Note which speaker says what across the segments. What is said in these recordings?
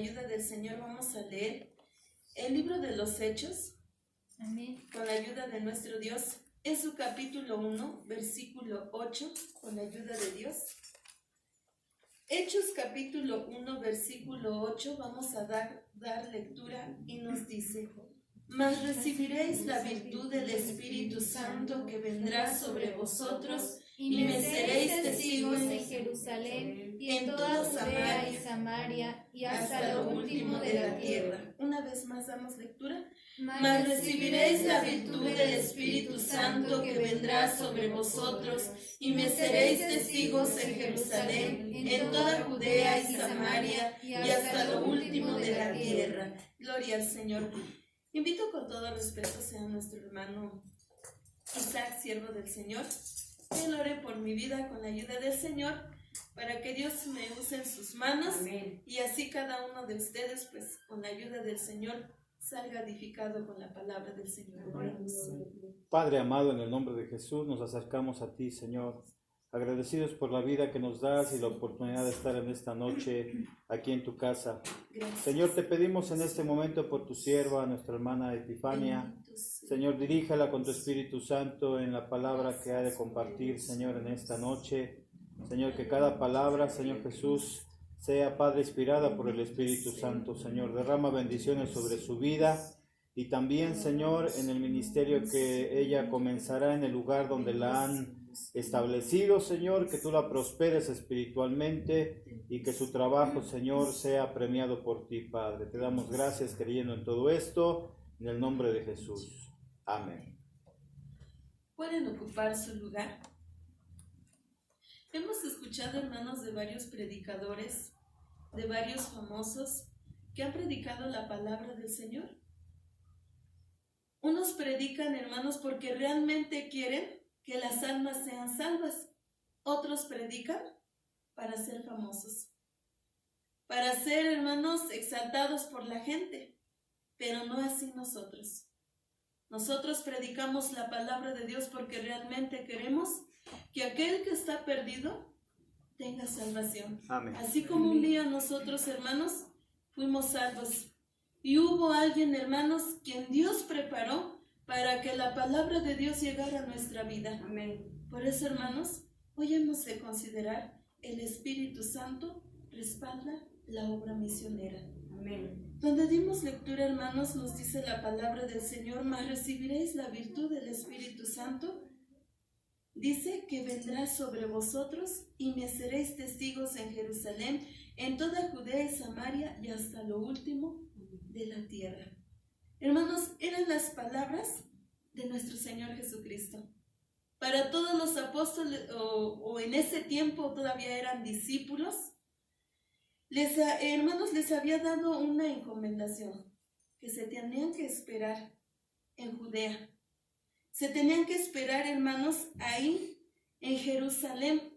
Speaker 1: ayuda del Señor vamos a leer el libro de los Hechos.
Speaker 2: Amén.
Speaker 1: Con la ayuda de nuestro Dios, en su capítulo 1, versículo 8, con la ayuda de Dios. Hechos capítulo 1, versículo 8, vamos a dar lectura y nos dice: Mas recibiréis la virtud del Espíritu Santo que vendrá sobre vosotros, y me seréis testigos
Speaker 2: en Jerusalén y en toda Judea y Samaria y hasta lo último de la tierra.
Speaker 1: Una vez más damos lectura.
Speaker 2: Mas recibiréis la virtud del Espíritu Santo que vendrá sobre vosotros, y me seréis testigos en Jerusalén, en toda Judea y Samaria y hasta lo último de la tierra.
Speaker 1: Gloria al Señor. Invito con todo respeto a nuestro hermano Isaac, siervo del Señor, que él ore por mi vida con la ayuda del Señor, para que Dios me use en sus manos. Amén. Y así cada uno de ustedes, pues con la ayuda del Señor, salga edificado con la palabra del Señor.
Speaker 3: Padre amado, en el nombre de Jesús nos acercamos a ti, Señor, agradecidos por la vida que nos das y la oportunidad de estar en esta noche aquí en tu casa.
Speaker 1: Gracias.
Speaker 3: Señor, te pedimos en este momento por tu sierva, nuestra hermana Epifania. Señor, diríjala con tu Espíritu Santo en la palabra que ha de compartir, Señor, en esta noche. Señor, que cada palabra, Señor Jesús, sea, Padre, inspirada por el Espíritu Santo. Señor, derrama bendiciones sobre su vida y también, Señor, en el ministerio que ella comenzará en el lugar donde la han establecido, Señor, que tú la prosperes espiritualmente y que su trabajo, Señor, sea premiado por ti, Padre. Te damos gracias creyendo en todo esto, en el nombre de Jesús. Amén.
Speaker 1: ¿Pueden ocupar su lugar? Hemos escuchado, hermanos, de varios predicadores, de varios famosos que han predicado la palabra del Señor. Unos predican, hermanos, porque realmente quieren que las almas sean salvas. Otros predican para ser famosos, para ser, hermanos, exaltados por la gente. Pero no así nosotros. Nosotros predicamos la palabra de Dios porque realmente queremos que aquel que está perdido tenga salvación.
Speaker 3: Amén.
Speaker 1: Así como un día nosotros, hermanos, fuimos salvos. Y hubo alguien, hermanos, quien Dios preparó para que la palabra de Dios llegara a nuestra vida.
Speaker 4: Amén.
Speaker 1: Por eso, hermanos, hoy hemos de considerar el Espíritu Santo respalda la obra misionera.
Speaker 4: Amén.
Speaker 1: Donde dimos lectura, hermanos, nos dice la palabra del Señor: mas recibiréis la virtud del Espíritu Santo. Dice que vendrá sobre vosotros y me seréis testigos en Jerusalén, en toda Judea y Samaria y hasta lo último de la tierra. Hermanos, eran las palabras de nuestro Señor Jesucristo. Para todos los apóstoles, o en ese tiempo todavía eran discípulos, hermanos, les había dado una encomendación, que se tenían que esperar en Judea. Se tenían que esperar, hermanos, ahí en Jerusalén.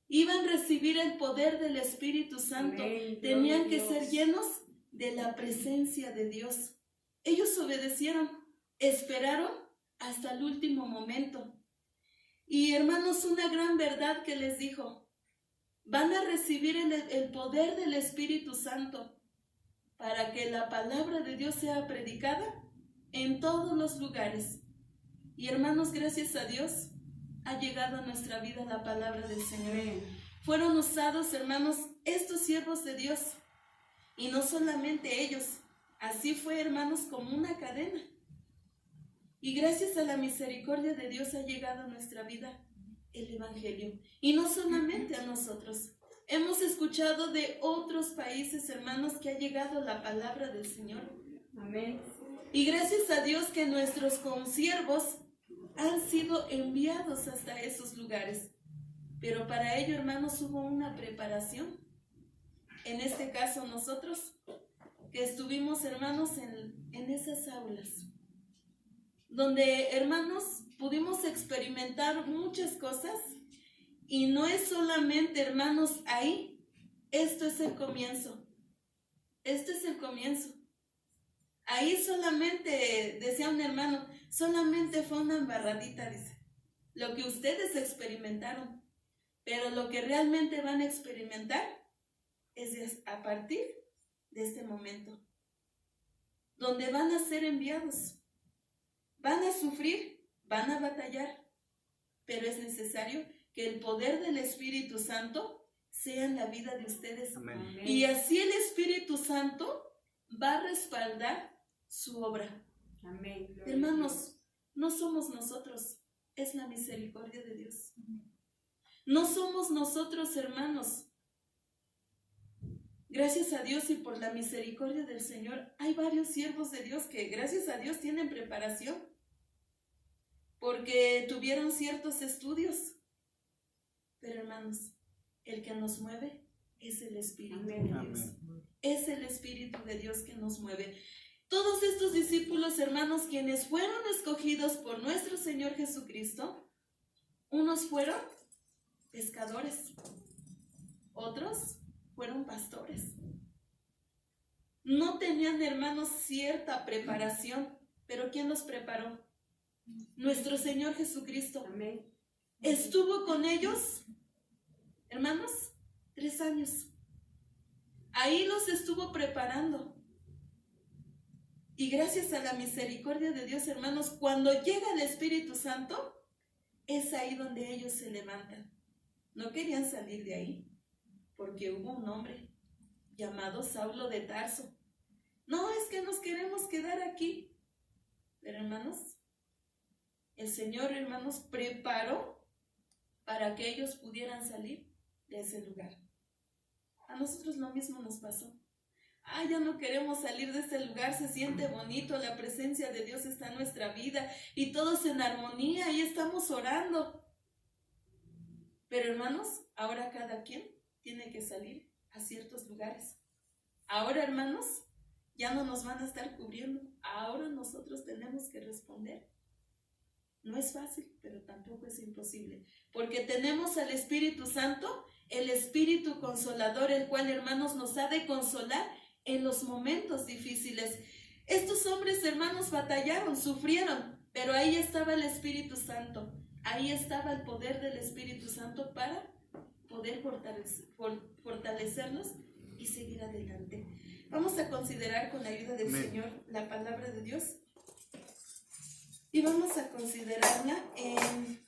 Speaker 1: Iban a recibir el poder del Espíritu Santo.
Speaker 4: Amén.
Speaker 1: Tenían que
Speaker 4: Dios.
Speaker 1: ser llenos de la presencia de Dios. Ellos obedecieron, esperaron hasta el último momento. Y, hermanos, una gran verdad que les dijo: van a recibir el poder del Espíritu Santo para que la palabra de Dios sea predicada en todos los lugares. Y, hermanos, gracias a Dios ha llegado a nuestra vida la palabra del Señor.
Speaker 4: Amén.
Speaker 1: Fueron usados, hermanos, estos siervos de Dios. Y no solamente ellos. Así fue, hermanos, como una cadena. Y gracias a la misericordia de Dios ha llegado a nuestra vida el Evangelio. Y no solamente a nosotros. Hemos escuchado de otros países, hermanos, que ha llegado la palabra del Señor.
Speaker 4: Amén.
Speaker 1: Y gracias a Dios que nuestros consiervos han sido enviados hasta esos lugares. Pero para ello, hermanos, hubo una preparación. En este caso nosotros, que estuvimos, hermanos, en esas aulas, donde, hermanos, pudimos experimentar muchas cosas. Y no es solamente, hermanos, ahí. Esto es el comienzo. Este es el comienzo. Ahí solamente, decía un hermano, solamente fue una embarradita, dice, lo que ustedes experimentaron. Pero lo que realmente van a experimentar es a partir de este momento, donde van a ser enviados, van a sufrir, van a batallar, pero es necesario que el poder del Espíritu Santo sea en la vida de ustedes.
Speaker 3: Amén.
Speaker 1: Y así el Espíritu Santo va a respaldar su obra.
Speaker 2: Amén.
Speaker 1: Hermanos, no somos nosotros, es la misericordia de Dios. No somos nosotros, hermanos. Gracias a Dios y por la misericordia del Señor, hay varios siervos de Dios que, gracias a Dios, tienen preparación, porque tuvieron ciertos estudios. Pero, hermanos, el que nos mueve es el Espíritu de Dios.
Speaker 3: Amén.
Speaker 1: Es el Espíritu de Dios que nos mueve. Todos estos discípulos, hermanos, quienes fueron escogidos por nuestro Señor Jesucristo, unos fueron pescadores, otros fueron pastores. No tenían, hermanos, cierta preparación, pero ¿quién los preparó? Nuestro Señor Jesucristo.
Speaker 2: Amén.
Speaker 1: Estuvo con ellos, hermanos, 3 años. Ahí los estuvo preparando. Y gracias a la misericordia de Dios, hermanos, cuando llega el Espíritu Santo, es ahí donde ellos se levantan. No querían salir de ahí, porque hubo un hombre llamado Saulo de Tarso. No, es que nos queremos quedar aquí. Pero, hermanos, el Señor, hermanos, preparó para que ellos pudieran salir de ese lugar. A nosotros lo mismo nos pasó. Ya no queremos salir de este lugar, se siente bonito, la presencia de Dios está en nuestra vida y todos en armonía y estamos orando. Pero, hermanos, ahora cada quien tiene que salir a ciertos lugares. Ahora, hermanos, ya no nos van a estar cubriendo. Ahora nosotros tenemos que responder. No es fácil, pero tampoco es imposible, porque tenemos al Espíritu Santo, el Espíritu Consolador, el cual, hermanos, nos ha de consolar en los momentos difíciles. Estos hombres, hermanos, batallaron, sufrieron, pero ahí estaba el Espíritu Santo, ahí estaba el poder del Espíritu Santo para poder fortalecerlos y seguir adelante. Vamos a considerar con la ayuda del
Speaker 3: Amén.
Speaker 1: Señor la palabra de Dios y vamos a considerarla en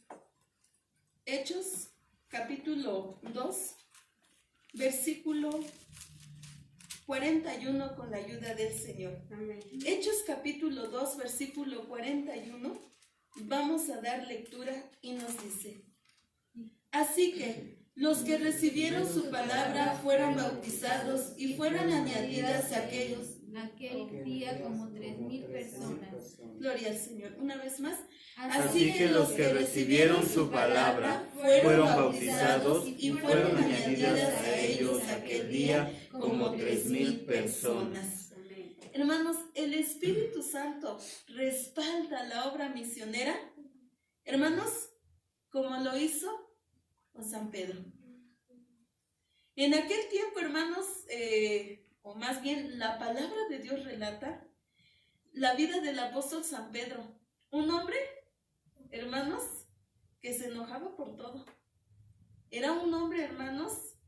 Speaker 1: Hechos capítulo 2, versículo 41 con la ayuda del Señor.
Speaker 2: Amén.
Speaker 1: Hechos capítulo 2, versículo 41, vamos a dar lectura y nos dice: así que los que recibieron su palabra fueron bautizados y fueron añadidas a aquellos.
Speaker 4: Aquel día como 3,000 personas.
Speaker 1: Gloria al Señor. Una vez más.
Speaker 3: Así que los que recibieron su palabra fueron bautizados y fueron añadidas a ellos aquel día como 3,000 personas.
Speaker 2: Amén.
Speaker 1: Hermanos, el Espíritu Santo respalda la obra misionera, hermanos, como lo hizo con San Pedro. En aquel tiempo, hermanos, o más bien la palabra de Dios relata la vida del apóstol San Pedro, un hombre, hermanos, que se enojaba por todo. Era un hombre, hermanos,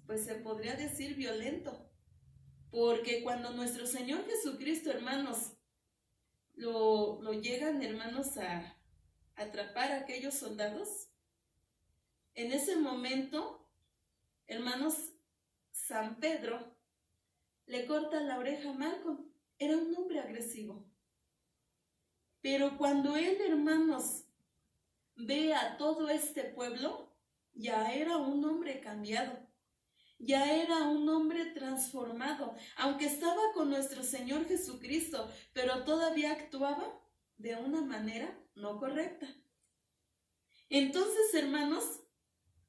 Speaker 1: pues se podría decir violento, porque cuando nuestro Señor Jesucristo, hermanos, lo llegan, hermanos, a atrapar a aquellos soldados, en ese momento, hermanos, San Pedro le corta la oreja a Malcolm. Era un hombre agresivo. Pero cuando él, hermanos, ve a todo este pueblo, ya era un hombre cambiado. Ya era un hombre transformado. Aunque estaba con nuestro Señor Jesucristo, pero todavía actuaba de una manera no correcta. Entonces, hermanos,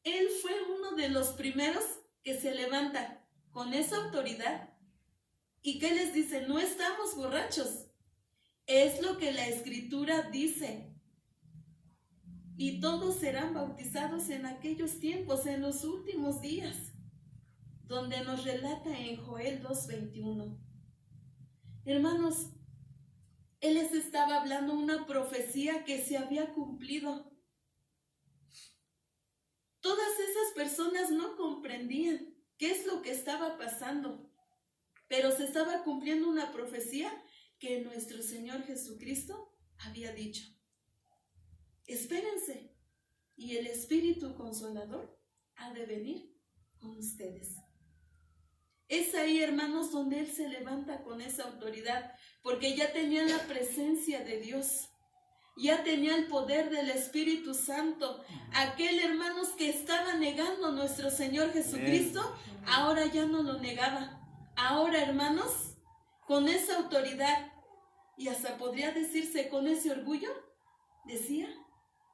Speaker 1: él fue uno de los primeros que se levanta con esa autoridad. ¿Y qué les dice? No estamos borrachos. Es lo que la Escritura dice. Y todos serán bautizados en aquellos tiempos, en los últimos días, donde nos relata en Joel 2:21. Hermanos, él les estaba hablando una profecía que se había cumplido. Todas esas personas no comprendían qué es lo que estaba pasando. pero se estaba cumpliendo una profecía que nuestro Señor Jesucristo había dicho. Espérense, y el Espíritu Consolador ha de venir con ustedes. Es ahí, hermanos, donde Él se levanta con esa autoridad, porque ya tenía la presencia de Dios, ya tenía el poder del Espíritu Santo. Aquel, hermanos, que estaba negando a nuestro Señor Jesucristo, ahora ya no lo negaba. Ahora, hermanos, con esa autoridad, y hasta podría decirse con ese orgullo, decía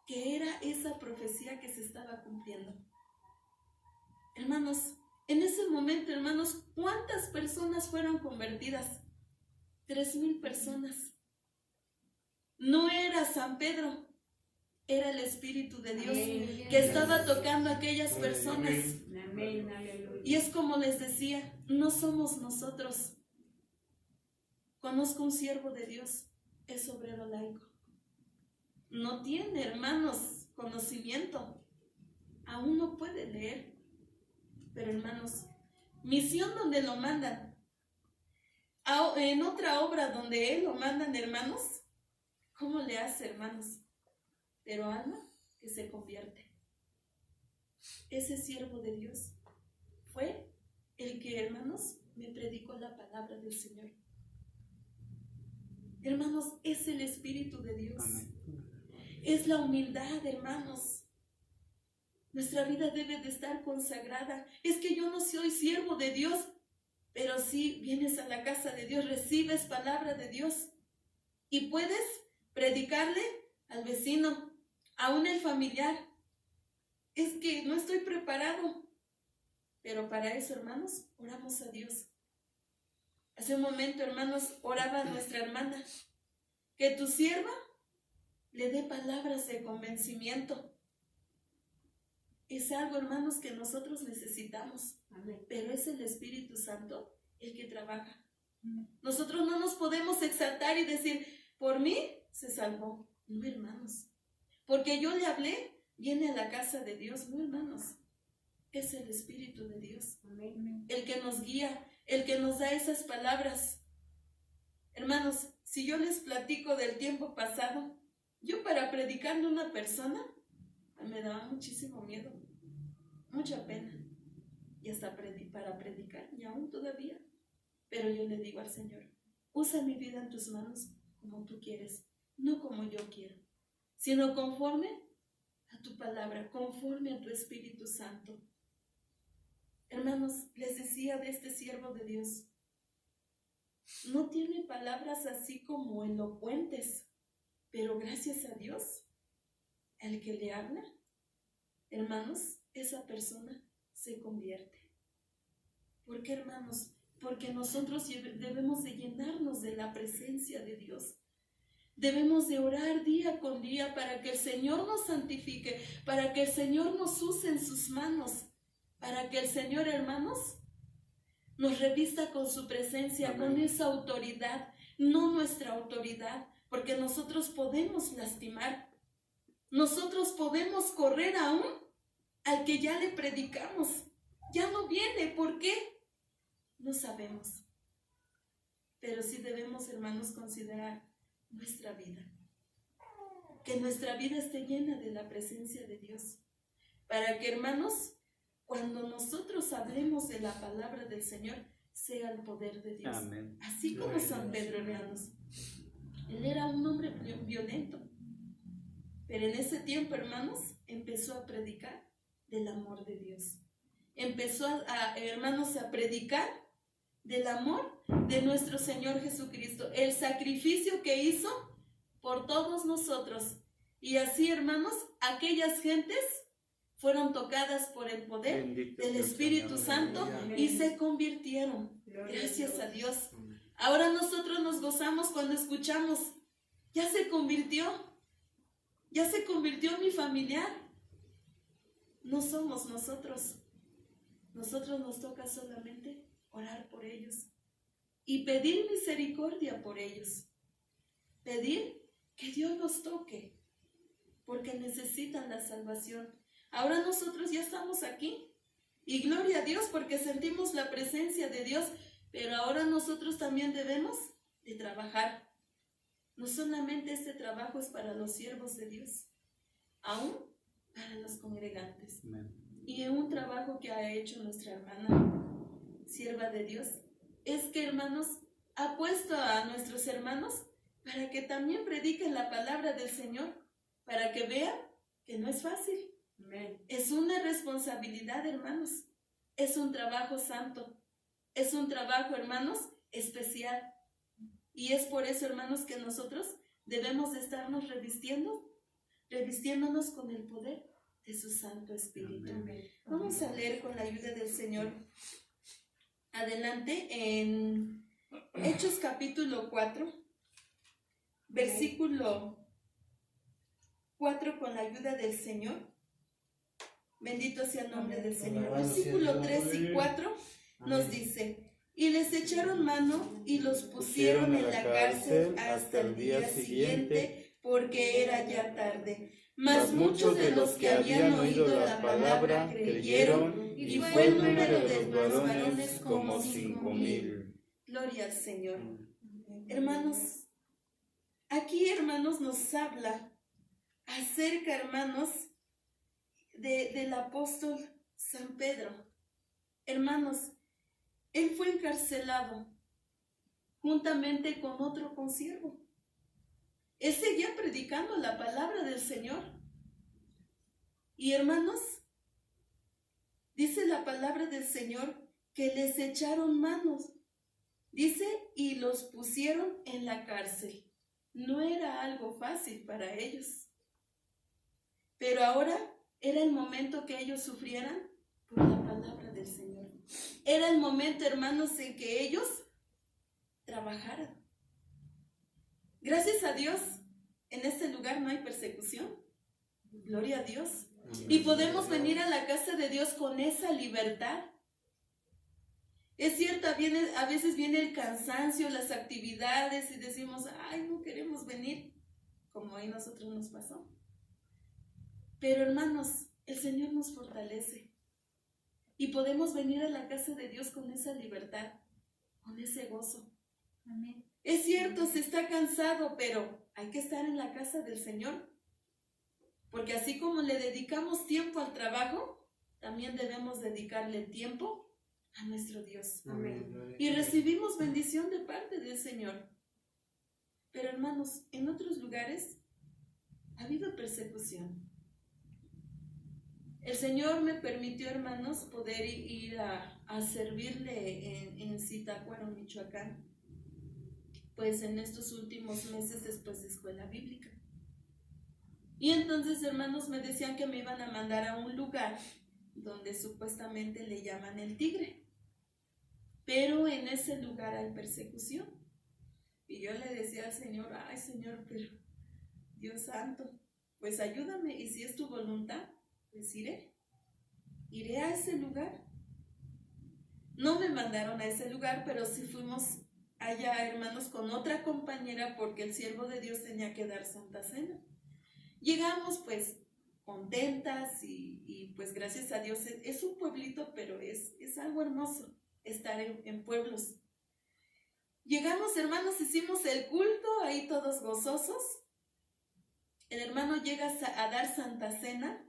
Speaker 1: que era esa profecía que se estaba cumpliendo. Hermanos, en ese momento, hermanos, ¿cuántas personas fueron convertidas? 3,000 personas. No era San Pedro, era el Espíritu de Dios que estaba tocando a aquellas personas. Y es como les decía, no somos nosotros. Conozco un siervo de Dios, es obrero laico. No tiene, hermanos, conocimiento. Aún no puede leer. Pero, hermanos, misión donde lo mandan. En otra obra donde Él lo mandan, hermanos, ¿cómo le hace, hermanos? Pero alma que se convierte. Ese siervo de Dios fue el que, hermanos, me predicó la palabra del Señor. Hermanos, es el Espíritu de Dios. Es la humildad, hermanos. Nuestra vida debe de estar consagrada. Es que yo no soy siervo de Dios, pero sí vienes a la casa de Dios, recibes palabra de Dios y puedes predicarle al vecino, aún el familiar. Es que no estoy preparado, pero para eso, hermanos, oramos a Dios. Hace un momento, hermanos, oraba a nuestra hermana, que tu sierva le dé palabras de convencimiento. Es algo, hermanos, que nosotros necesitamos. Amén. Pero es el Espíritu Santo el que trabaja. Nosotros no nos podemos exaltar y decir, por mí se salvó. No, hermanos. Porque yo le hablé, viene a la casa de Dios. No, hermanos. Es el Espíritu de Dios. Amén. El que nos guía, el que nos da esas palabras. Hermanos, si yo les platico del tiempo pasado, yo para predicarle a una persona, me daba muchísimo miedo, mucha pena, y hasta para predicar, y aún todavía. Pero yo le digo al Señor, usa mi vida en tus manos como tú quieres, no como yo quiero, sino conforme a tu palabra, conforme a tu Espíritu Santo. Hermanos, les decía de este siervo de Dios, no tiene palabras así como elocuentes, pero gracias a Dios, el que le habla, hermanos, esa persona se convierte. ¿Por qué, hermanos? Porque nosotros debemos de llenarnos de la presencia de Dios. Debemos de orar día con día para que el Señor nos santifique, para que el Señor nos use en sus manos, para que el Señor, hermanos, nos revista con su presencia, amén, con esa autoridad, no nuestra autoridad, porque nosotros podemos lastimar. Nosotros podemos correr aún al que ya le predicamos. Ya no viene. ¿Por qué? No sabemos. Pero sí debemos, hermanos, considerar nuestra vida. Que nuestra vida esté llena de la presencia de Dios. Para que, hermanos, cuando nosotros hablemos de la palabra del Señor, sea el poder de Dios. Amén. Así como San Pedro, hermanos. Él era un hombre violento. Pero en ese tiempo, hermanos, empezó a predicar del amor de Dios. Empezó hermanos, a predicar del amor de nuestro Señor Jesucristo. El sacrificio que hizo por todos nosotros. Y así, hermanos, aquellas gentes fueron tocadas por el poder del Espíritu Santo y se convirtieron. Gracias a Dios. Ahora nosotros nos gozamos cuando escuchamos, ya se convirtió. Ya se convirtió mi familiar. No somos nosotros. Nosotros nos toca solamente orar por ellos y pedir misericordia por ellos. Pedir que Dios los toque, porque necesitan la salvación. Ahora nosotros ya estamos aquí y gloria a Dios porque sentimos la presencia de Dios, Pero ahora nosotros también debemos de trabajar. No solamente este trabajo es para los siervos de Dios, aún para los congregantes.
Speaker 3: Amén.
Speaker 1: Y un trabajo que ha hecho nuestra hermana, sierva de Dios, es que, hermanos, ha puesto a nuestros hermanos para que también prediquen la palabra del Señor, para que vean que no es fácil.
Speaker 2: Amén.
Speaker 1: Es una responsabilidad, hermanos. Es un trabajo santo. Es un trabajo, hermanos, especial. Y es por eso, hermanos, que nosotros debemos de estarnos revistiéndonos con el poder de su Santo Espíritu.
Speaker 3: Amén.
Speaker 1: Vamos a leer con la ayuda del Señor. Adelante en Hechos capítulo 4, versículo 4, con la ayuda del Señor. Bendito sea el nombre del Señor. Versículo 3 y 4 nos dice: y les echaron mano y los pusieron en la cárcel hasta el día siguiente, porque era ya tarde. Mas muchos de los que habían oído la palabra creyeron, y fue el número de los varones como 5,000. Gloria al Señor. Hermanos, aquí, hermanos, nos habla acerca, hermanos, del apóstol San Pedro. Hermanos, él fue encarcelado juntamente con otro consiervo. Él seguía predicando la palabra del Señor. Y, hermanos, dice la palabra del Señor que les echaron manos. Dice, y los pusieron en la cárcel. No era algo fácil para ellos. Pero ahora era el momento que ellos sufrieran por la palabra del Señor. Era el momento, hermanos, en que ellos trabajaran. Gracias a Dios, en este lugar no hay persecución. Gloria a Dios. Y podemos venir a la casa de Dios con esa libertad. Es cierto, a veces viene el cansancio, las actividades, y decimos, ay, no queremos venir, como hoy nosotros nos pasó. Pero, hermanos, el Señor nos fortalece. Y podemos venir a la casa de Dios con esa libertad, con ese gozo.
Speaker 4: Amén.
Speaker 1: Es cierto, se está cansado, pero hay que estar en la casa del Señor. Porque así como le dedicamos tiempo al trabajo, también debemos dedicarle tiempo a nuestro Dios.
Speaker 2: Amén.
Speaker 1: Y recibimos bendición de parte del Señor. Pero, hermanos, en otros lugares ha habido persecución. El Señor me permitió, hermanos, poder ir a servirle en Zitácuaro, Michoacán, pues en estos últimos meses después de escuela bíblica. Y entonces, hermanos, me decían que me iban a mandar a un lugar donde supuestamente le llaman el Tigre. Pero en ese lugar hay persecución. Y yo le decía al Señor, ay, Señor, pero Dios santo, pues ayúdame, y si es tu voluntad, pues iré a ese lugar. No me mandaron a ese lugar, pero sí fuimos allá, hermanos, con otra compañera, porque el siervo de Dios tenía que dar Santa Cena. Llegamos pues contentas y pues gracias a Dios es un pueblito, pero es algo hermoso estar en pueblos. Llegamos, hermanos, hicimos el culto, ahí todos gozosos. El hermano llega a dar Santa Cena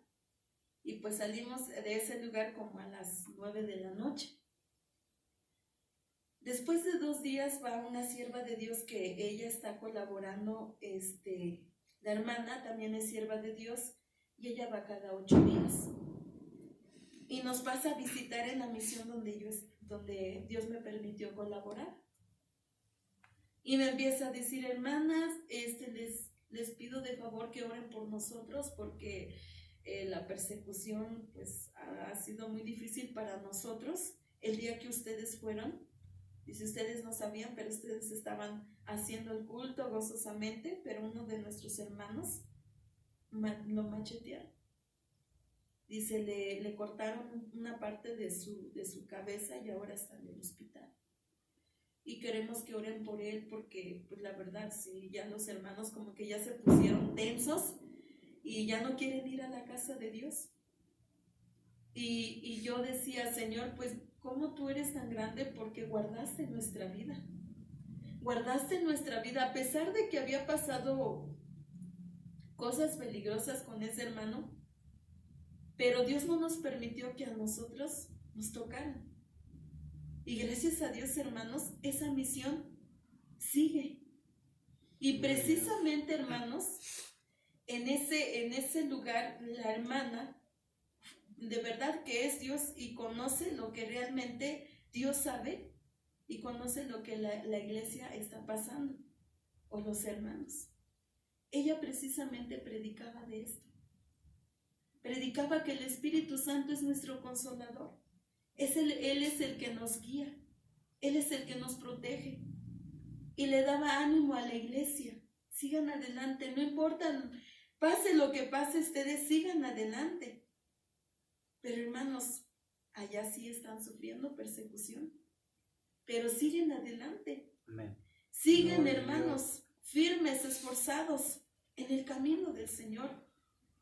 Speaker 1: y pues salimos de ese lugar como a las 9 de la noche. Después de 2 días va una sierva de Dios que ella está colaborando, la hermana también es sierva de Dios y ella va cada 8 días. Y nos pasa a visitar en la misión donde Dios me permitió colaborar. Y me empieza a decir, hermanas, les pido de favor que oren por nosotros porque la persecución pues ha sido muy difícil para nosotros. El día que ustedes fueron, dice, ustedes no sabían, pero ustedes estaban haciendo el culto gozosamente, pero uno de nuestros hermanos lo machetearon. Dice, le cortaron una parte de su cabeza y ahora está en el hospital. Y queremos que oren por él porque, pues la verdad, sí, ya los hermanos como que ya se pusieron tensos y ya no quieren ir a la casa de Dios. Y yo decía, Señor, pues ¿cómo tú eres tan grande? Porque guardaste nuestra vida. Guardaste nuestra vida a pesar de que había pasado cosas peligrosas con ese hermano, pero Dios no nos permitió que a nosotros nos tocaran. Y gracias a Dios, hermanos, esa misión sigue. Y precisamente, hermanos, en ese lugar, la hermana, de verdad que es Dios y conoce lo que realmente Dios sabe y conoce lo que la iglesia está pasando, o los hermanos. Ella precisamente predicaba de esto. Predicaba que el Espíritu Santo es nuestro consolador. Él es el que nos guía. Él es el que nos protege. Y le daba ánimo a la iglesia. Sigan adelante, no importa, pase lo que pase, ustedes sigan adelante. Pero hermanos, allá sí están sufriendo persecución. Pero siguen adelante.
Speaker 3: Amén.
Speaker 1: Siguen, hermanos, firmes, esforzados en el camino del Señor.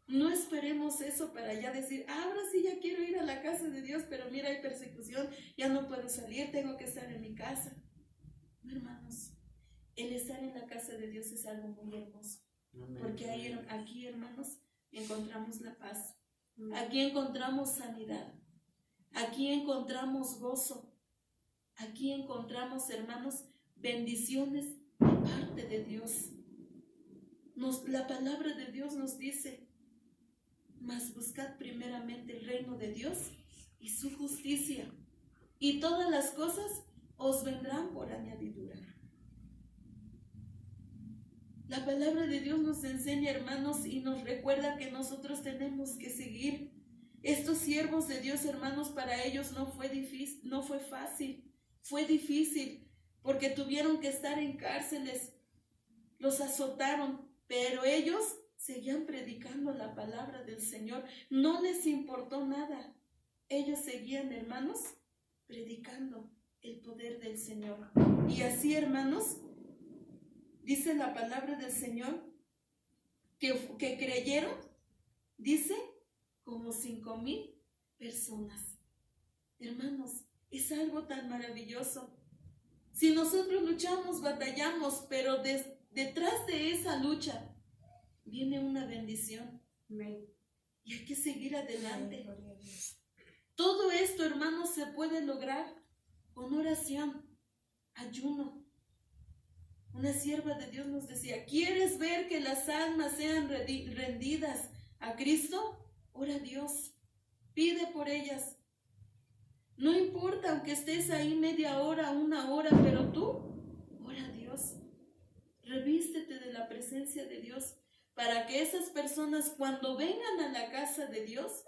Speaker 1: No esperemos eso para ya decir, ahora sí ya quiero ir a la casa de Dios, pero mira, hay persecución, ya no puedo salir, tengo que estar en mi casa. No, hermanos, el estar en la casa de Dios es algo muy hermoso. Porque aquí, hermanos, encontramos la paz. Aquí encontramos sanidad. Aquí encontramos gozo. Aquí encontramos, hermanos, bendiciones de parte de Dios. La palabra de Dios nos dice, mas buscad primeramente el reino de Dios y su justicia, y todas las cosas os vendrán por añadidura. La palabra de Dios nos enseña, hermanos, y nos recuerda que nosotros tenemos que seguir. Estos siervos de Dios, hermanos, para ellos no fue difícil, no fue fácil, fue difícil, porque tuvieron que estar en cárceles, los azotaron, pero ellos seguían predicando la palabra del Señor. No les importó nada. Ellos seguían, hermanos, predicando el poder del Señor. Y así, hermanos, dice la palabra del Señor que creyeron, dice, como 5,000 personas. Hermanos, es algo tan maravilloso. Si nosotros luchamos, batallamos, pero detrás de esa lucha viene una bendición. Y hay que seguir adelante. Todo esto, hermanos, se puede lograr con oración, ayuno. Una sierva de Dios nos decía, ¿quieres ver que las almas sean rendidas a Cristo? Ora a Dios, pide por ellas. No importa, aunque estés ahí media hora, 1 hora, pero tú, ora a Dios. Revístete de la presencia de Dios para que esas personas, cuando vengan a la casa de Dios,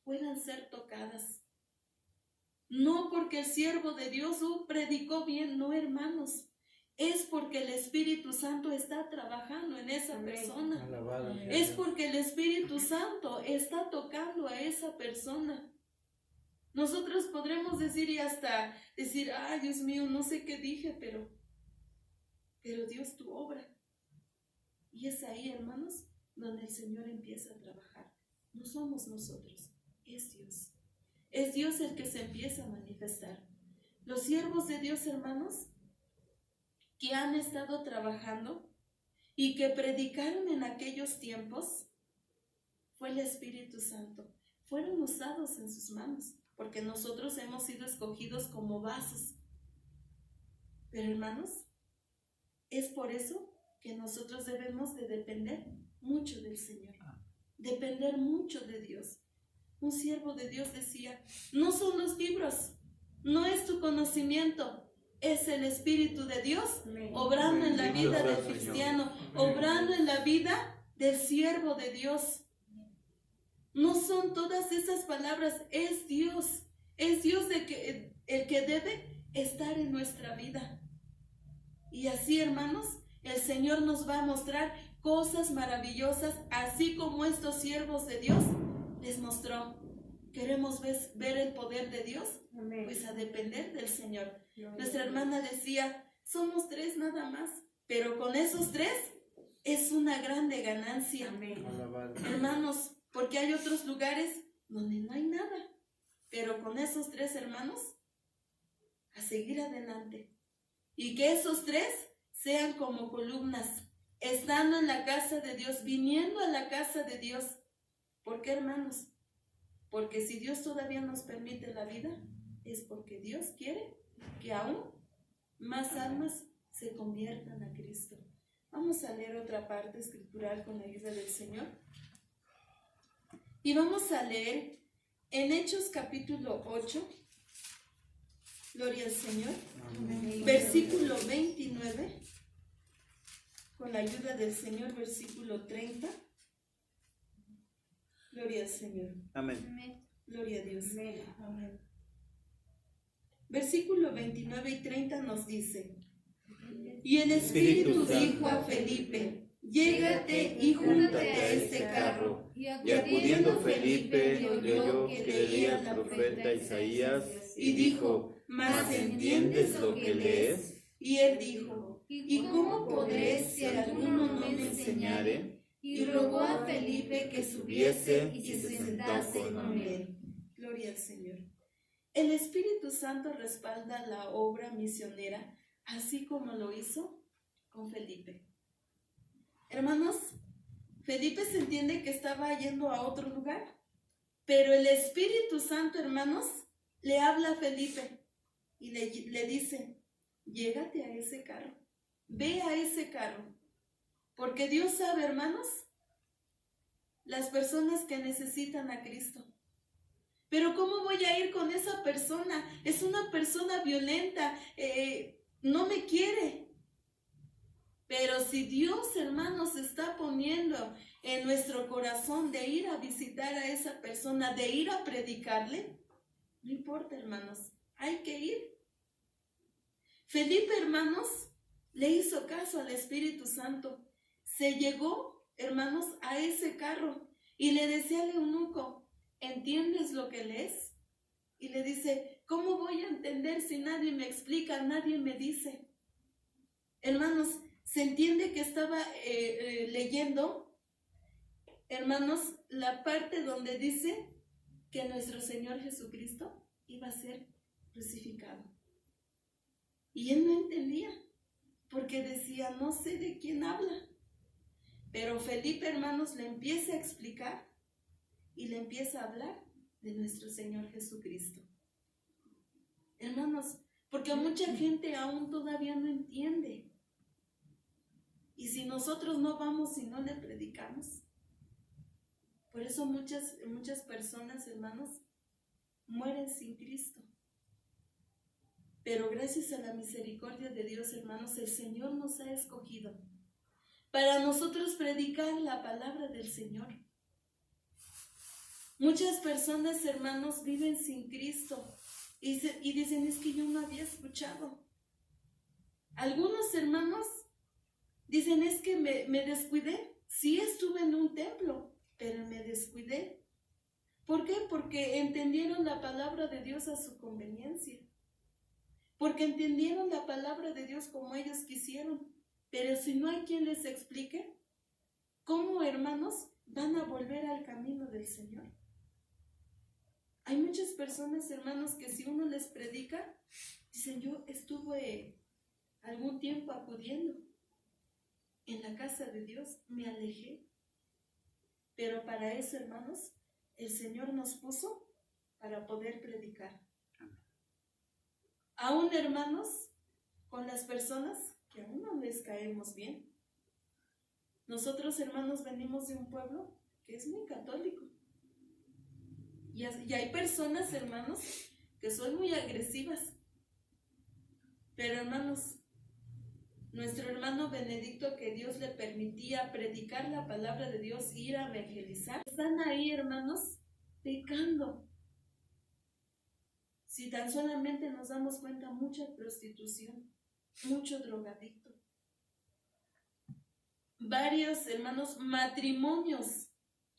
Speaker 1: puedan ser tocadas. No porque el siervo de Dios predicó bien, no, hermanos. Es porque el Espíritu Santo está trabajando en esa persona. Es porque el Espíritu Santo está tocando a esa persona. Nosotros podremos decir y hasta decir, ay, Dios mío, no sé qué dije, pero Dios tu obra. Y es ahí, hermanos, donde el Señor empieza a trabajar. No somos nosotros, es Dios. Es Dios el que se empieza a manifestar. Los siervos de Dios, hermanos, que han estado trabajando y que predicaron en aquellos tiempos, fue el Espíritu Santo. Fueron usados en sus manos, porque nosotros hemos sido escogidos como vasos. Pero, hermanos, es por eso que nosotros debemos de depender mucho del Señor, depender mucho de Dios. Un siervo de Dios decía, no son los libros, no es tu conocimiento, es el Espíritu de Dios obrando en la vida del cristiano, obrando en la vida del siervo de Dios. No son todas esas palabras, es Dios el que debe estar en nuestra vida. Y así, hermanos, el Señor nos va a mostrar cosas maravillosas, así como estos siervos de Dios les mostró. ¿Queremos ver el poder de Dios? Pues a depender del Señor. Nuestra hermana decía, somos 3 nada más, pero con esos 3 es una grande ganancia. Hermanos, porque hay otros lugares donde no hay nada, pero con esos 3 hermanos a seguir adelante. Y que esos 3 sean como columnas, estando en la casa de Dios, viniendo a la casa de Dios. ¿Por qué, hermanos? Porque si Dios todavía nos permite la vida, es porque Dios quiere que aún más almas se conviertan a Cristo. Vamos a leer otra parte escritural con la ayuda del Señor. Y vamos a leer en Hechos capítulo 8, gloria al Señor, versículo 29, con la ayuda del Señor, versículo 30. Gloria al Señor.
Speaker 3: Amén.
Speaker 1: Gloria a Dios. Amén. Versículo 29 y 30 nos dice: y el Espíritu dijo a Felipe: llégate y júntate a este carro.
Speaker 3: Y acudiendo Felipe le oyó que leía el profeta Isaías y dijo: ¿Mas entiendes lo que lees?
Speaker 1: Y él dijo: ¿y cómo podré si alguno no me enseñare? Y rogó a Felipe que subiese y se sentase con él. Gloria al Señor. El Espíritu Santo respalda la obra misionera, así como lo hizo con Felipe. Hermanos, Felipe se entiende que estaba yendo a otro lugar, pero el Espíritu Santo, hermanos, le habla a Felipe y le dice: llégate a ese carro, ve a ese carro, porque Dios sabe, hermanos, las personas que necesitan a Cristo. Pero ¿cómo voy a ir con esa persona? Es una persona violenta, no me quiere. Pero si Dios, hermanos, está poniendo en nuestro corazón de ir a visitar a esa persona, de ir a predicarle, no importa, hermanos, hay que ir. Felipe, hermanos, le hizo caso al Espíritu Santo. Se llegó, hermanos, a ese carro y le decía al eunuco: ¿entiendes lo que lees? Y le dice: ¿cómo voy a entender si nadie me explica, nadie me dice? Hermanos, se entiende que estaba leyendo, hermanos, la parte donde dice que nuestro Señor Jesucristo iba a ser crucificado. Y él no entendía, porque decía: no sé de quién habla. Pero Felipe, hermanos, le empieza a explicar y le empieza a hablar de nuestro Señor Jesucristo. Hermanos, porque mucha gente aún todavía no entiende. Y si nosotros no vamos y no le predicamos, por eso muchas personas, hermanos, mueren sin Cristo. Pero gracias a la misericordia de Dios, hermanos, el Señor nos ha escogido para nosotros predicar la palabra del Señor. Muchas personas, hermanos, viven sin Cristo y dicen: es que yo no había escuchado. Algunos hermanos dicen: es que me descuidé. Sí, estuve en un templo, pero me descuidé. ¿Por qué? Porque entendieron la palabra de Dios a su conveniencia. Porque entendieron la palabra de Dios como ellos quisieron. Pero si no hay quien les explique, ¿cómo, hermanos, van a volver al camino del Señor? Hay muchas personas, hermanos, que si uno les predica, dicen: yo estuve algún tiempo acudiendo en la casa de Dios, me alejé. Pero para eso, hermanos, el Señor nos puso para poder predicar. Aún, hermanos, con las personas que aún no les caemos bien. Nosotros, hermanos, venimos de un pueblo que es muy católico. Y hay personas, hermanos, que son muy agresivas. Pero, hermanos, nuestro hermano Benedicto, que Dios le permitía predicar la palabra de Dios, ir a evangelizar, están ahí, hermanos, pecando. Si tan solamente nos damos cuenta, mucha prostitución, mucho drogadicto. Varios, hermanos, matrimonios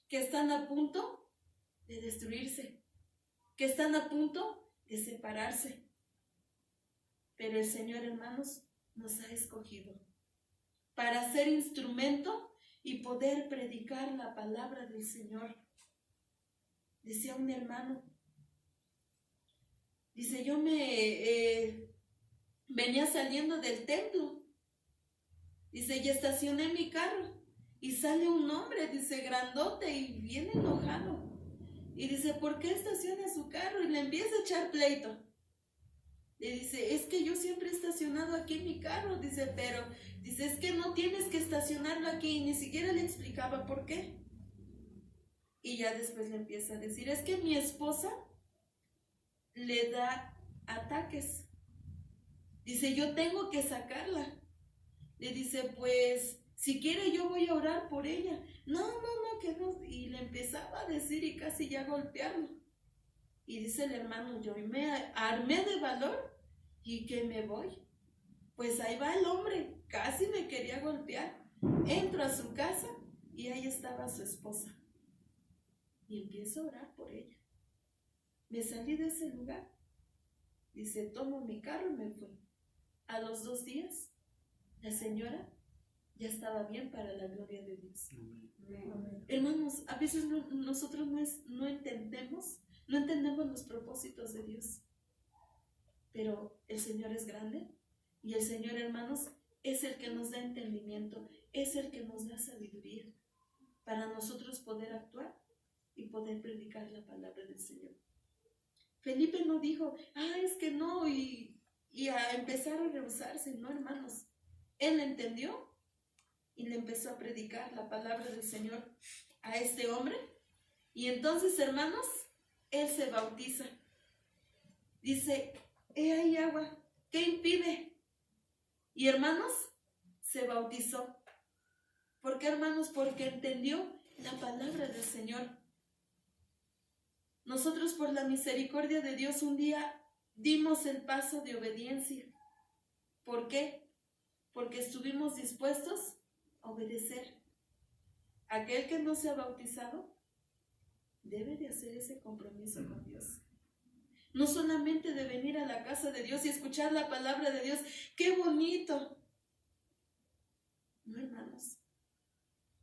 Speaker 1: que están a punto de destruirse, que están a punto de separarse. Pero el Señor, hermanos, nos ha escogido para ser instrumento y poder predicar la palabra del Señor. Decía un hermano: Dice, yo venía saliendo del templo. Dice, y estacioné mi carro. Y sale un hombre, dice, grandote y bien enojado. Y dice, ¿por qué estaciona su carro? Y le empieza a echar pleito. Le dice, es que yo siempre he estacionado aquí mi carro. Dice, pero, dice, es que no tienes que estacionarlo aquí. Y ni siquiera le explicaba por qué. Y ya después le empieza a decir, es que mi esposa le da ataques. Dice, yo tengo que sacarla. Le dice, pues, si quiere yo voy a orar por ella. No, que no. Y le empezaba a decir y casi ya golpearlo. Y dice el hermano, yo me armé de valor y que me voy. Pues ahí va el hombre, casi me quería golpear. Entro a su casa y ahí estaba su esposa. Y empiezo a orar por ella. Me salí de ese lugar. Dice, tomo mi carro y me fui. A los 2 días, la señora ya estaba bien para la gloria de Dios. Amén. Hermanos, a veces nosotros no entendemos los propósitos de Dios. Pero el Señor es grande y el Señor, hermanos, es el que nos da entendimiento, es el que nos da sabiduría para nosotros poder actuar y poder predicar la palabra del Señor. Felipe no dijo, es que no, y a empezar a rehusarse, no, hermanos. Él entendió y le empezó a predicar la palabra del Señor a este hombre. Y entonces, hermanos, él se bautiza. Dice, hay agua, ¿qué impide? Y hermanos, se bautizó. ¿Por qué, hermanos? Porque entendió la palabra del Señor. Nosotros, por la misericordia de Dios, un día dimos el paso de obediencia. ¿Por qué? Porque estuvimos dispuestos a obedecer. Aquel que no se ha bautizado debe de hacer ese compromiso con Dios. No solamente de venir a la casa de Dios y escuchar la palabra de Dios. ¡Qué bonito! No, hermanos,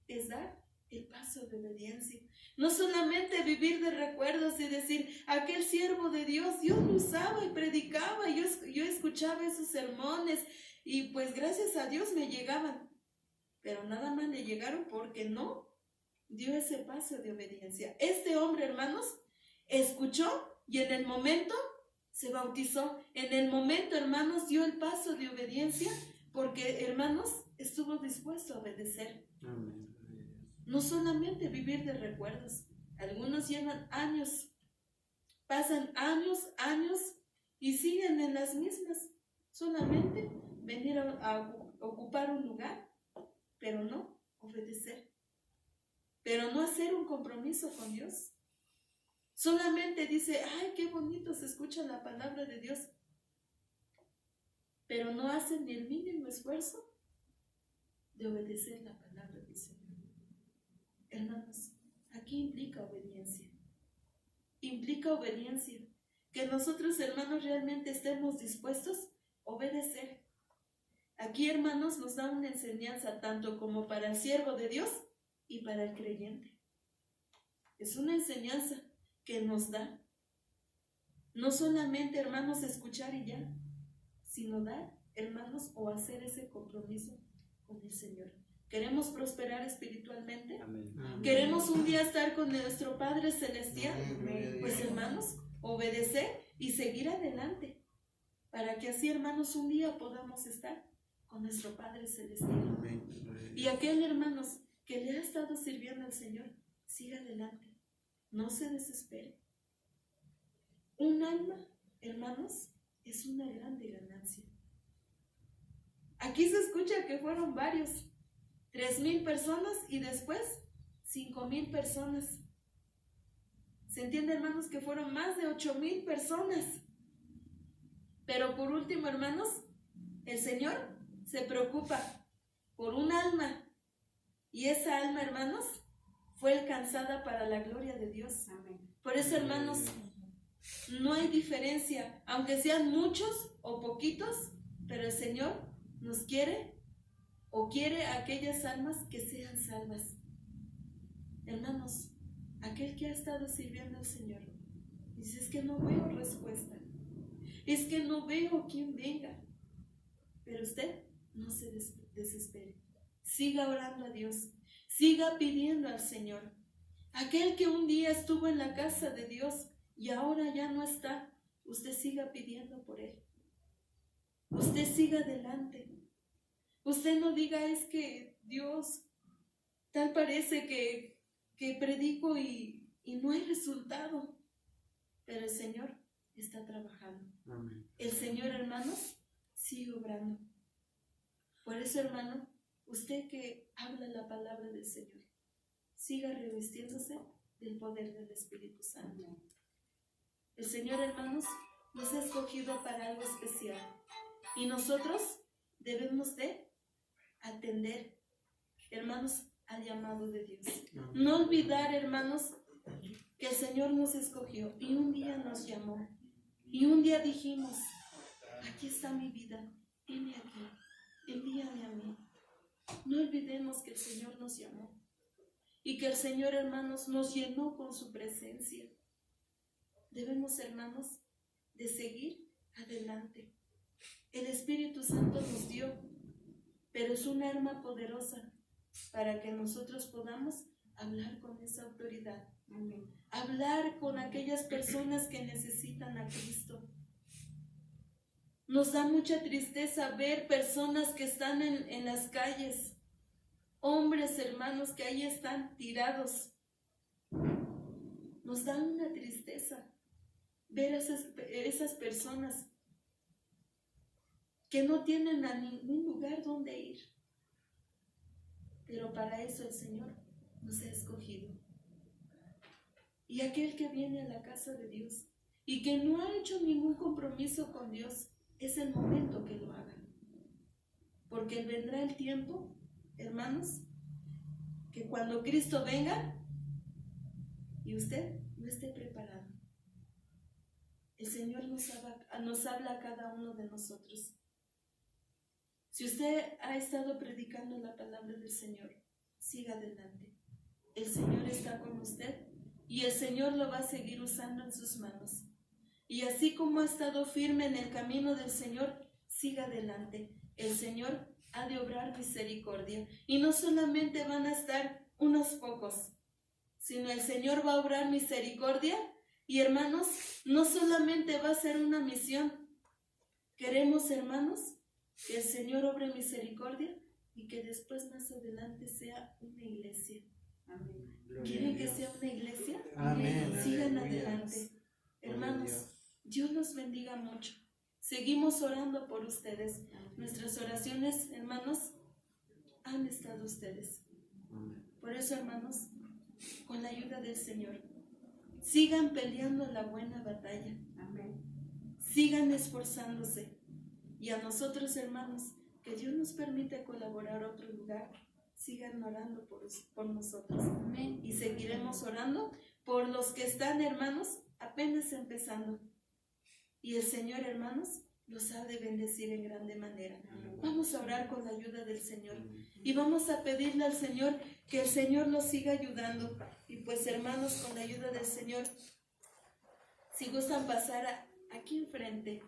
Speaker 1: es dar el paso de obediencia. No solamente vivir de recuerdos y decir, aquel siervo de Dios, Dios lo usaba y predicaba, y yo escuchaba esos sermones y pues gracias a Dios me llegaban. Pero nada más le llegaron porque no dio ese paso de obediencia. Este hombre, hermanos, escuchó y en el momento se bautizó. En el momento, hermanos, dio el paso de obediencia porque, hermanos, estuvo dispuesto a obedecer. Amén. No solamente vivir de recuerdos. Algunos llevan años, pasan años y siguen en las mismas. Solamente venir a ocupar un lugar, pero no obedecer. Pero no hacer un compromiso con Dios. Solamente dice, qué bonito se escucha la palabra de Dios. Pero no hacen ni el mínimo esfuerzo de obedecer la palabra del Señor. Hermanos, aquí implica obediencia. Implica obediencia. Que nosotros, hermanos, realmente estemos dispuestos a obedecer. Aquí, hermanos, nos da una enseñanza tanto como para el siervo de Dios y para el creyente. Es una enseñanza que nos da. No solamente, hermanos, escuchar y ya, sino dar, hermanos, o hacer ese compromiso con el Señor. ¿Queremos prosperar espiritualmente? Amén. ¿Queremos un día estar con nuestro Padre Celestial? Amén. Pues, hermanos, obedecer y seguir adelante, para que así, hermanos, un día podamos estar con nuestro Padre Celestial. Amén. Y aquel, hermanos, que le ha estado sirviendo al Señor, siga adelante, no se desespere. Un alma, hermanos, es una grande ganancia. Aquí se escucha que fueron varios, 3,000 personas y después 5,000 personas. Se entiende, hermanos, que fueron más de 8,000 personas. Pero por último, hermanos, el Señor se preocupa por un alma. Y esa alma, hermanos, fue alcanzada para la gloria de Dios. Amén. Por eso, hermanos, no hay diferencia, aunque sean muchos o poquitos, pero el Señor nos quiere o quiere aquellas almas que sean salvas. Hermanos, aquel que ha estado sirviendo al Señor, dice, es que no veo respuesta. es que no veo quién venga. Pero usted no se desespere. Siga orando a Dios. Siga pidiendo al Señor. Aquel que un día estuvo en la casa de Dios y ahora ya no está, usted siga pidiendo por él. Usted siga adelante. Usted no diga, es que Dios, tal parece que predico y no hay resultado. Pero el Señor está trabajando.
Speaker 5: Amén.
Speaker 1: El Señor, hermanos, sigue obrando. Por eso, hermano, usted que habla la palabra del Señor, siga revestiéndose del poder del Espíritu Santo. El Señor, hermanos, nos ha escogido para algo especial. Y nosotros debemos de atender, hermanos, al llamado de Dios. No olvidar, hermanos, que el Señor nos escogió y un día nos llamó. Y un día dijimos, aquí está mi vida, heme aquí, envíame a mí. No olvidemos que el Señor nos llamó y que el Señor, hermanos, nos llenó con su presencia. Debemos, hermanos, de seguir adelante. El Espíritu Santo nos dio, pero es un arma poderosa para que nosotros podamos hablar con esa autoridad. Amén. Hablar con aquellas personas que necesitan a Cristo. Nos da mucha tristeza ver personas que están en las calles, hombres, hermanos, que ahí están tirados. Nos da una tristeza ver a esas personas que no tienen a ningún lugar donde ir. Pero para eso el Señor nos ha escogido. Y aquel que viene a la casa de Dios y que no ha hecho ningún compromiso con Dios, es el momento que lo haga. Porque vendrá el tiempo, hermanos, que cuando Cristo venga y usted no esté preparado, el Señor nos habla a cada uno de nosotros. Si usted ha estado predicando la palabra del Señor, siga adelante. El Señor está con usted y el Señor lo va a seguir usando en sus manos. Y así como ha estado firme en el camino del Señor, siga adelante. El Señor ha de obrar misericordia. Y no solamente van a estar unos pocos, sino el Señor va a obrar misericordia. Y hermanos, no solamente va a ser una misión. Queremos, hermanos, que el Señor obre misericordia y que después más adelante sea una iglesia.
Speaker 5: Amén.
Speaker 1: ¿Quieren que sea una iglesia?
Speaker 5: Amén.
Speaker 1: Sigan
Speaker 5: Aleluya.
Speaker 1: adelante. Hermanos,
Speaker 5: Dios.
Speaker 1: Dios los bendiga mucho. Seguimos orando por ustedes. Nuestras oraciones, hermanos, han estado ustedes.
Speaker 5: Amén.
Speaker 1: Por eso, hermanos, con la ayuda del Señor, sigan peleando la buena batalla.
Speaker 2: Amén.
Speaker 1: Sigan esforzándose. Y a nosotros, hermanos, que Dios nos permite colaborar a otro lugar, sigan orando por nosotros.
Speaker 4: Amén.
Speaker 1: Y seguiremos orando por los que están, hermanos, apenas empezando. Y el Señor, hermanos, los ha de bendecir en grande manera. Vamos a orar con la ayuda del Señor. Y vamos a pedirle al Señor que el Señor nos siga ayudando. Y pues, hermanos, con la ayuda del Señor, si gustan pasar aquí enfrente,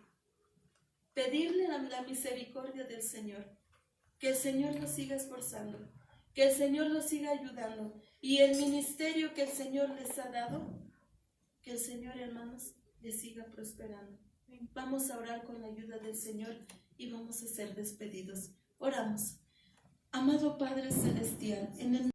Speaker 1: pedirle la misericordia del Señor, que el Señor los siga esforzando, que el Señor los siga ayudando, y el ministerio que el Señor les ha dado, que el Señor, hermanos, les siga prosperando. Vamos a orar con la ayuda del Señor y vamos a ser despedidos. Oramos. Amado Padre Celestial, en el